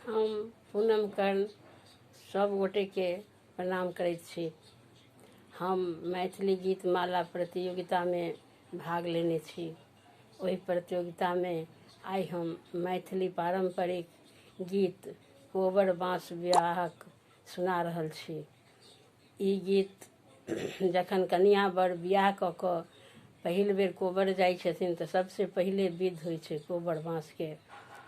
हम पूनम कर्ण सब गोटे के प्रणाम करैत छी। हम मैथिली गीत माला प्रतियोगिता में भाग लेने छी। ओहि प्रतियोगिता में आइ हम मैथिली पारंपरिक गीत कोबर बाँस बियाहक सुना रहल छी। ई गीत जखन कनिया बर बियाह कऽ कऽ पहिल बेर कोबर जाइ छथिन तऽ सबसे पहिले विध होइ छै कोबर बाँस के।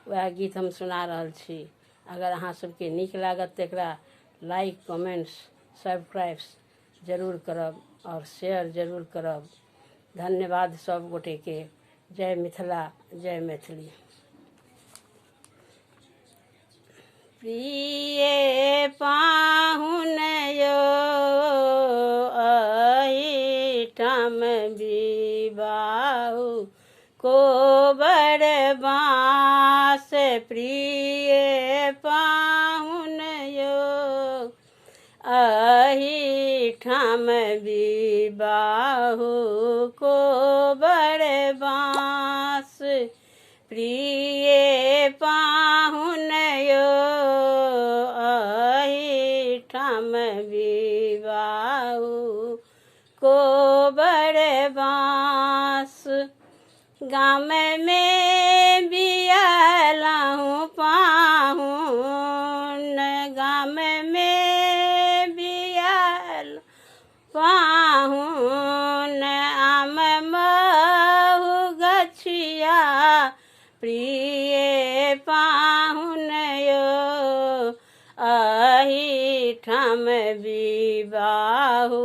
वएह गीत हम सुना रहल छी। अगर अहाँ सबके नीक लागत तऽ एकरा लाइक कमेंट्स सब्सक्राइब जरूर करब और शेयर जरूर करब। धन्यवाद सब गोटे के। जय मिथिला, जय मैथिली। प्रिय पाहुन यो अहिठाम विवाहु कोबर बाँस। प्रिय पाहुन यो अहिठाम विवाहु कोबर बाँस। प्रिय पाहुन यो अहिठाम विवाहु कोबर बाँस। गाम में बियाहलहुँ पाहुन, गाम में बियाहलहुँ पाहुन। आम महु गछिया प्रिय पाहुन यो अहिठाम विवाहु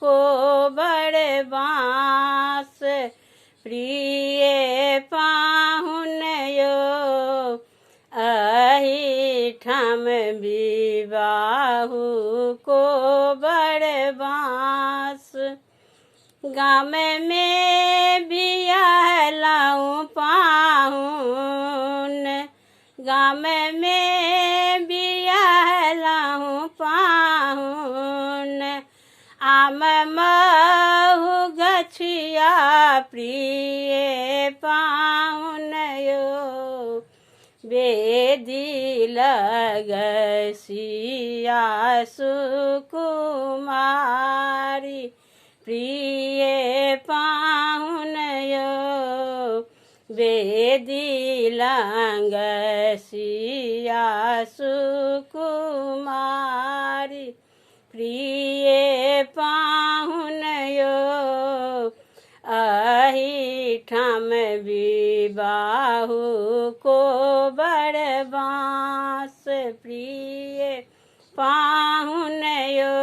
कोबर बाँस। प्रिय पाहुन यो अहिठाम विवाहु कोबर बाँस। गाम में बियाहलहुँ पाहुन, गाम में बियाहलहुँ पाहुन। आम महु गछिया प्रिय पाहुन यो बेदी लगसिया सुकुमारी। प्रिय पाहुन यो बेदी लगसिया सुकुमारी। प्रिय पाहुन यो अहिठाम विवाहु कोबर बाँस। प्रिय पाहुन यो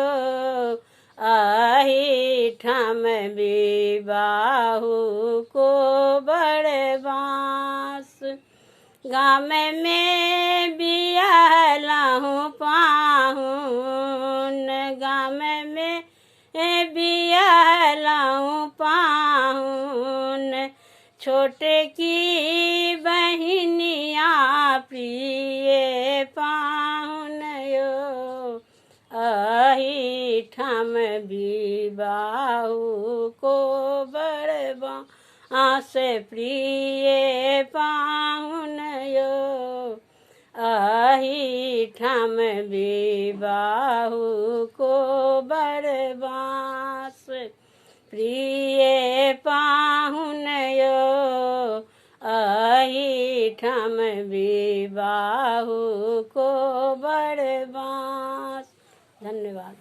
अहिठाम विवाहु कोबर बाँस। गाम में बियाहलहुँ पाहुन, गाम में बियाहलहुँ पाहुन। छोटे की बहिनिया प्रिय पाहुन यो अहिठाम विवाहु कोबर बाँस। प्रिय पाहुन यो अहिठाम विवाहु कोबर बाँस। प्रिय पाहुन यो अहिठाम विवाहु कोबर बाँस। धन्यवाद।